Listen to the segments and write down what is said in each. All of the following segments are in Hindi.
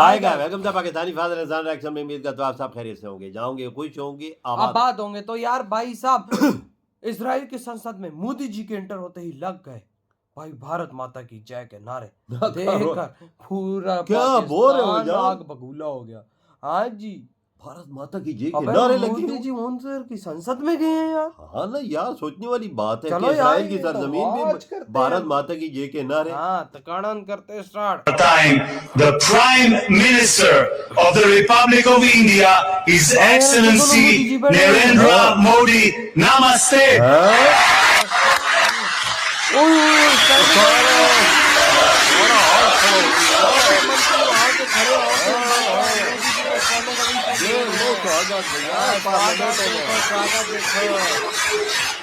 आएगा वेलकम था पाकिस्तानी फादर रिजवान रिएक्शन में। उम्मीद करता हूं आप सब खैरियत से होंगे, जाओगे खुश होंगे, आबाद होंगे। तो यार भाई साहब इजराइल की संसद में मोदी जी के एंटर होते ही लग गए भाई भारत माता की जय के नारे देखकर पूरा क्या बोल रहे हो पाकिस्तान यार? आग बबूला हो गया। हाँ जी, भारत माता की जय के अबे नारे लगे मोदी जी मंसूर की संसद में गए हैं यार। हाँ ना यार, सोचने वाली बात है चलो कि इजराइल यार, की ये तो सरजमीन watch पे करते भारत हैं। माता की जय के नारे। हाँ तकाणन करते start. Time the Prime Minister of the Republic of India, His Excellency Narendra Modi. Namaste.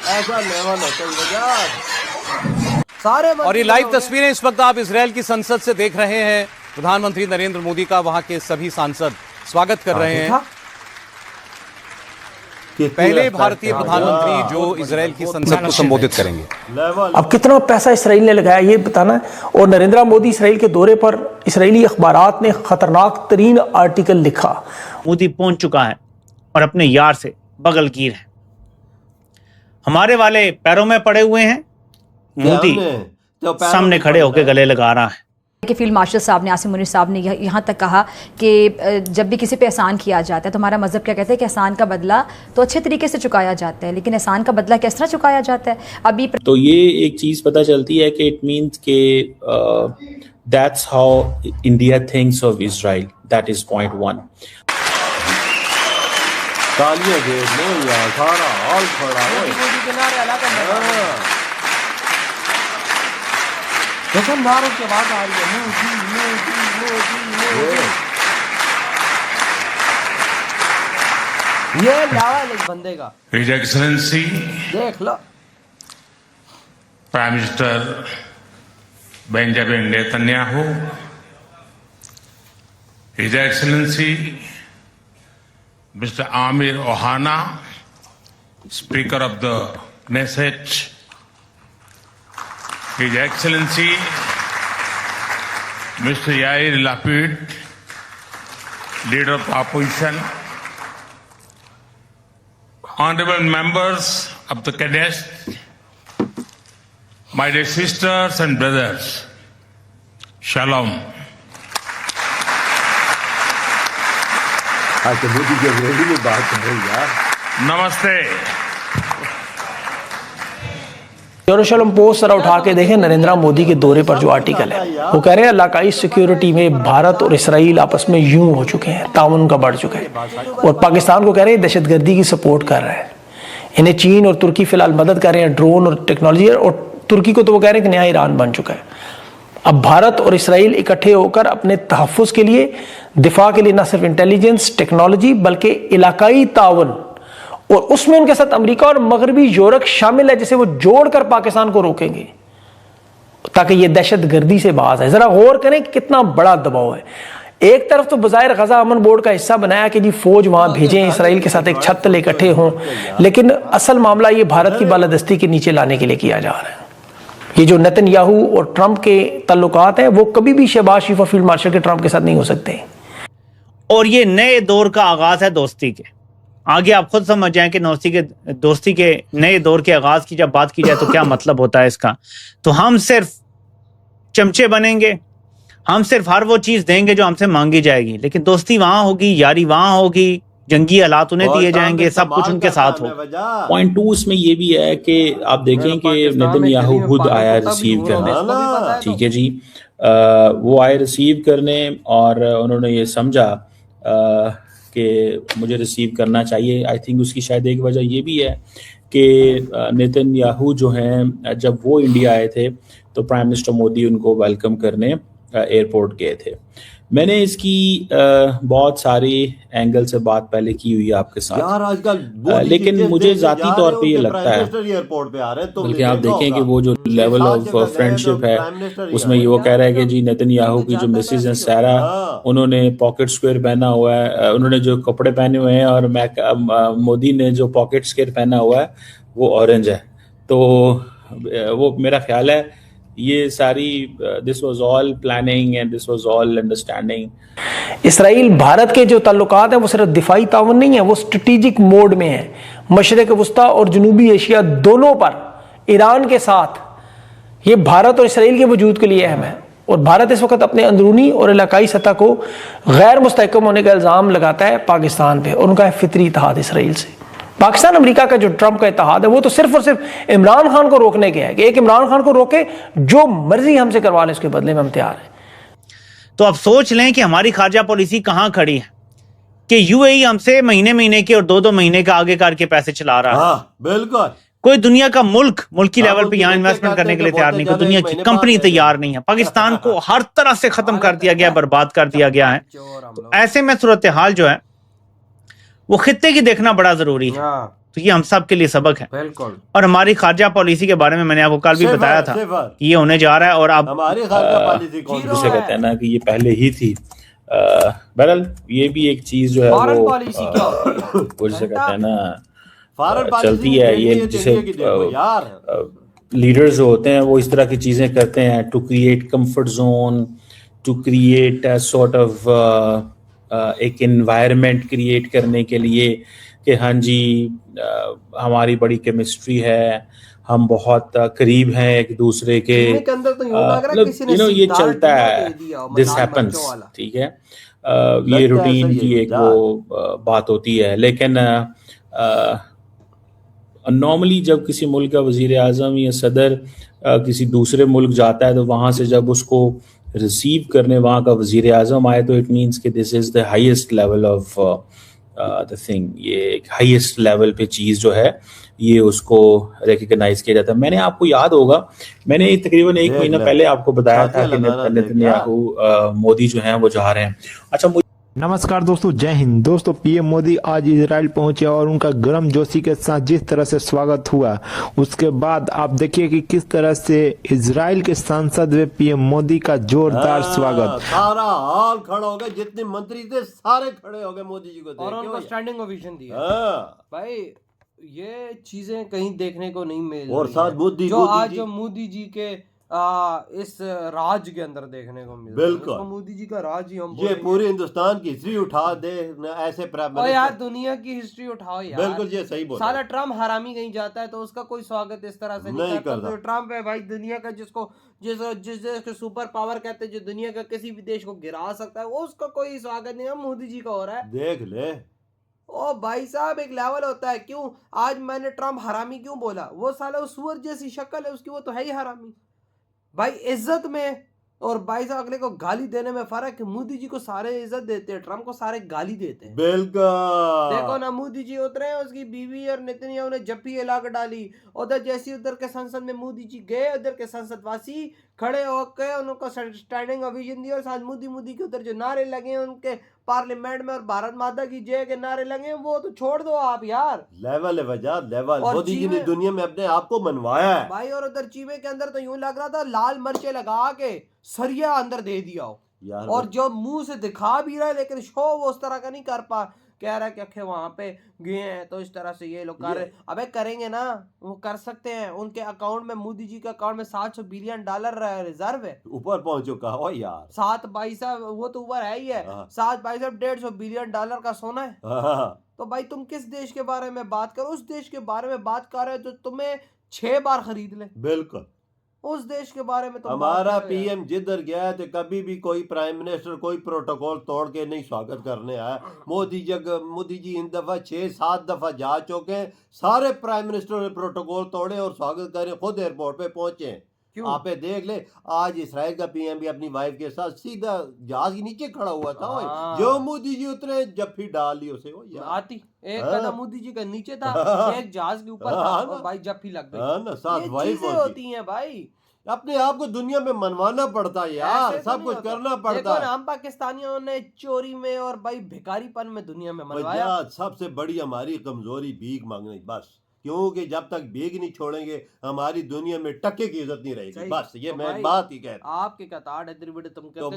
ऐसा लेवल सारे और ये लाइव तस्वीरें इस वक्त आप इजराइल की संसद से देख रहे हैं। प्रधानमंत्री नरेंद्र मोदी का वहां के सभी सांसद स्वागत कर रहे हैं। पहले भारतीय प्रधानमंत्री जो इजराइल की संसद को संबोधित करेंगे। अब कितना पैसा इसराइल ने लगाया ये बताना है। और नरेंद्र मोदी इसराइल के दौरे पर इसराइली अखबारात ने खतरनाक तरीन आर्टिकल लिखा। मोदी पहुंच चुका है और अपने यार से बगलगीर है। हमारे वाले पैरों में पड़े हुए हैं, मोदी सामने खड़े होकर गले लगा रहा है। कि फील्ड मार्शल साहब ने, आसिम मुनीर साहब ने यहाँ तक कहा कि जब भी किसी पे एहसान किया जाता है तो हमारा मजहब क्या कहता है कि एहसान का बदला तो अच्छे तरीके से चुकाया जाता है, लेकिन एहसान का बदला किस तरह चुकाया जाता है अभी तो ये एक चीज़ पता चलती है कि इट मीन्स के that's how India thinks of Israel. That is point one. तालियां देख लो यार, सारा हॉल खड़ा है। देखो नारों के बाद आ रही है मोदी मोदी मोदी। ये लेवल इस बंदे का। His Excellency देख लो Prime Minister Benjamin Netanyahu, His Excellency Mr. Amir Ohana, Speaker of the Knesset, His Excellency Mr. Yair Lapid, Leader of the Opposition, Honorable members of the Knesset, my dear sisters and brothers, Shalom. आज तो मोदी जी अंग्रेजी में बात कर रहे हैं यार। Namaste. यरूशलेम पोस्ट जरा उठा के देखें नरेंद्र मोदी के दौरे पर जो आर्टिकल है, वो कह रहे हैं इलाकाई सिक्योरिटी में भारत और इसराइल आपस में यूं हो चुके हैं, ताउन उनका बढ़ चुका है और पाकिस्तान को कह रहे हैं दहशतगर्दी की सपोर्ट कर रहा है। इन्हें चीन और तुर्की फिलहाल मदद कर रहे हैं ड्रोन और टेक्नोलॉजी, और तुर्की को तो वो कह रहे हैं कि नया ईरान बन चुका है। अब भारत और इसराइल इकट्ठे होकर अपने तहफ़्फ़ुज़ के लिए, दिफा के लिए न सिर्फ इंटेलिजेंस टेक्नोलॉजी बल्कि इलाकाई ताउन, और उसमें उनके साथ अमेरिका और मगरबी यूरोप शामिल है, जिसे वो जोड़कर पाकिस्तान को रोकेंगे ताकि ये दहशतगर्दी से बाज है। जरा गौर करें कि कितना बड़ा दबाव है। एक तरफ तो बज़ाहिर गजा अमन बोर्ड का हिस्सा बनाया कि जी फौज वहां भेजें, इसराइल के साथ एक छत तले इकट्ठे हों, लेकिन असल मामला ये भारत की बालादस्ती के नीचे लाने के लिए किया जा रहा है। ये जो नेतन्याहू और ट्रंप के ताल्लुकात हैं वो कभी भी शहबाज शरीफ और फील्ड मार्शल के ट्रंप के साथ नहीं हो सकते। और ये नए दौर का आगाज है दोस्ती के। आगे आप खुद समझ जाएं कि दोस्ती के नए दौर के आगाज की जब बात की जाए तो क्या मतलब होता है इसका। तो हम सिर्फ चमचे बनेंगे, हम सिर्फ हर वो चीज देंगे जो हमसे मांगी जाएगी, लेकिन दोस्ती वहां होगी, यारी वहां होगी, जंगी हालात उन्हें दिए जाएंगे, सब कुछ उनके साथ हो। पॉइंट टू इसमें ये भी है कि आप देखें कि नेतन्याहू खुद आया रिसीव करने, ठीक है जी, वो आए रिसीव करने और उन्होंने ये समझा कि मुझे रिसीव करना चाहिए। आई थिंक उसकी शायद एक वजह ये भी है कि नेतन्याहू जो हैं जब वो इंडिया आए थे तो प्राइम मिनिस्टर मोदी उनको वेलकम करने एयरपोर्ट गए थे। मैंने इसकी बहुत सारी एंगल से बात पहले की हुई है आपके साथ यार, आजकल लेकिन मुझे जाती तौर पे ये लगता है, एयरपोर्ट पे आ रहे तो बल्कि आप देखें कि वो जो लेवल ऑफ फ्रेंडशिप है उसमें ये वो कह रहा है कि जी नेतन्याहू की जो मिसेज हैं सारा, उन्होंने पॉकेट स्क्वायर पहना हुआ है, उन्होंने जो कपड़े पहने हुए हैं, और मोदी ने जो पॉकेट स्क्वायर पहना हुआ है वो ऑरेंज है। तो वो मेरा ख्याल है ये सारी this was all planning and this was all understanding. Israel Bharat के जो ताल्लुकात हैं वो सिर्फ दिफाई ताउन नहीं है, वो स्ट्रेटेजिक मोड में है। मशरिक वस्ता और जनूबी एशिया दोनों पर ईरान के साथ ये भारत और इसराइल के वजूद के लिए अहम है। और भारत इस वक्त अपने अंदरूनी और इलाकाई सतह को गैर मुस्तहकम होने का इल्ज़ाम लगाता है पाकिस्तान पे, और उनका है फितरी इत्तेहाद इसराइल से। पाकिस्तान अमेरिका का जो ट्रंप का इत्तेहाद है वो तो सिर्फ और सिर्फ इमरान खान को रोकने के है कि एक इमरान खान को रोके, जो मर्जी हमसे करवा ले उसके बदले में हम तैयार हैं। तो अब सोच लें कि हमारी खारजा पॉलिसी कहां खड़ी है कि यूएई हमसे महीने महीने के और 2-2 महीने का आगे करके पैसे चला रहा है। हाँ, बिल्कुल। कोई दुनिया का मुल्की लेवल पे यहाँ इन्वेस्टमेंट करने के लिए तैयार नहीं, कोई दुनिया की कंपनी तैयार नहीं है। पाकिस्तान को हर तरह से खत्म कर दिया गया, बर्बाद कर दिया गया है। तो ऐसे में सूरत हाल जो है वो खित्ते की देखना बड़ा जरूरी है। तो ये हम सब के लिए सबक है। बिल्कुल। और हमारी खारजा पॉलिसी के बारे में मैंने आपको कल भी बताया था कि ये होने जा रहा है। और अब हमारी खारजा पॉलिसी कौन सी जिसे कहते हैं ना कि ये पहले ही थी। बहरहाल ये भी एक चीज जो है वो जिसे कहते हैं ना चलती है। ये जिसे लीडर्स जो होते हैं वो इस तरह की चीजें करते हैं to create comfort zone, to create a sort of एक एनवायरनमेंट क्रिएट करने के लिए कि हाँ जी हमारी बड़ी केमिस्ट्री है, हम बहुत करीब हैं एक दूसरे के। मतलब ये चलता है, दिस हैपेंस, ठीक है। ये रूटीन की एक वो बात होती है। लेकिन नॉर्मली जब किसी मुल्क का वजीर आज़म या सदर किसी दूसरे मुल्क जाता है तो वहाँ से जब उसको रिसीव करने वहाँ का वजीर आज़म आए तो इट मीन्स कि this is the highest level of the thing. ये एक हाईएस्ट लेवल पे चीज़ जो है ये उसको रिकग्नाइज किया जाता है। मैंने आपको याद होगा, मैंने तकरीबन 1 महीना पहले आपको बताया था कि नेतन्याहू मोदी जो हैं वो जा रहे हैं। अच्छा, नमस्कार दोस्तों, जय हिंद। दोस्तों पीएम मोदी आज इजराइल पहुंचे और उनका गर्मजोशी के साथ जिस तरह से स्वागत हुआ, उसके बाद आप देखिए कि किस तरह से इजराइल के संसद में पीएम मोदी का जोरदार स्वागत। सारा हाल खड़ा हो गया, जितने मंत्री थे सारे खड़े हो गए मोदी जी को देख, और उनको स्टैंडिंग ओवेशन दिया। भाई ये चीजें कहीं देखने को नहीं मिल और साथ मोदी जो आज मोदी जी के इस राज के अंदर देखने को मिल रहा है। बिल्कुल, मोदी जी का राज ही हम ये पूरे हिंदुस्तान की हिस्ट्री उठा दे ऐसे प्राइम मिनिस्टर। यार दुनिया की हिस्ट्री उठाओ यार। बिल्कुल, ये सही बोल। साला ट्रम्प हरामी कहीं जाता है तो उसका कोई स्वागत इस तरह से नहीं करता। तो ट्रम्प है भाई दुनिया का जिसको जिस देश के सुपर पावर कहते हैं, जो दुनिया का किसी भी देश को गिरा सकता है, वो उसका कोई स्वागत नहीं है। मोदी जी का हो रहा है, देख ले। ओ भाई साहब, एक लेवल होता है। क्यों आज मैंने ट्रम्प हरामी क्यों बोला? वो साला उस सुअर जैसी शक्ल है उसकी, वो तो है ही हरामी भाई। इज्जत में और भाई साहब अगले को गाली देने में फर्क है। मोदी जी को सारे इज्जत देते हैं, ट्रम्प को सारे गाली देते हैं। बिल्कुल, देखो ना मोदी जी उतरे, उसकी बीवी और नेतन्याहू ने जप्पी हिला कर डाली। उधर जैसी उधर के संसद में मोदी जी गए, उधर के संसदवासी खड़े होकर उनको स्टैंडिंग ओवेशन दिया। और साथ मोदी के उधर जो नारे लगे उनके पार्लियामेंट में और भारत माता की जय के नारे लगे, वो तो छोड़ दो आप यार। लेवल है वजह, लेवल। मोदी जी ने दुनिया में अपने आप को मनवाया है भाई। और उधर चीमे के अंदर तो यूं लग रहा था लाल मिर्चे लगा के सरिया अंदर दे दिया हो यार। और जो मुंह से दिखा भी रहा है लेकिन शो वो उस तरह का नहीं कर पा। कह रहा है कि अखे वहां पे गए हैं तो इस तरह से ये लोग कर रहे। अबे करेंगे ना, वो कर सकते हैं। उनके अकाउंट में, मोदी जी के अकाउंट में $700 बिलियन रिजर्व है, ऊपर पहुंच चुका हो यार। 7 भाई साहब, वो तो ऊपर है ही है। 7 भाई साहब $150 बिलियन का सोना है। तो भाई तुम किस देश के बारे में बात करो? उस देश के बारे में बात कर रहे हो जो तुम्हें 6 बार खरीद ले। बिल्कुल, उस देश के बारे में तो हमारा पीएम जिधर गया है तो कभी भी कोई प्राइम मिनिस्टर कोई प्रोटोकॉल तोड़ के नहीं स्वागत करने आया। मोदी जी इन दफा 6-7 दफा जा चुके, सारे प्राइम मिनिस्टर ने प्रोटोकॉल तोड़े और स्वागत करे, खुद एयरपोर्ट पे पहुंचे। आप देख ले, आज इसराइल का पीएम भी अपनी वाइफ के साथ सीधा जहाज के नीचे खड़ा हुआ था। जो मोदी जी उतरे जफ्फी डाल ली उसे। आती एक कदम मोदी जी का नीचे था, एक जहाज के ऊपर था और भाई जफ्फी लग गई। साथ वाइफ होती है भाई। अपने आप को दुनिया में मनवाना पड़ता है यार, सब कुछ करना पड़ता है। हम पाकिस्तानियों ने चोरी में और भाई भिखारीपन में दुनिया में मनवाया। सबसे बड़ी हमारी कमजोरी भीख मांगने, बस। क्योंकि जब तक भीख नहीं छोड़ेंगे हमारी दुनिया में टक्के की इज्जत नहीं रहेगी। बस ये मैं बात ही कह रहा हूँ। आपके कतार तुम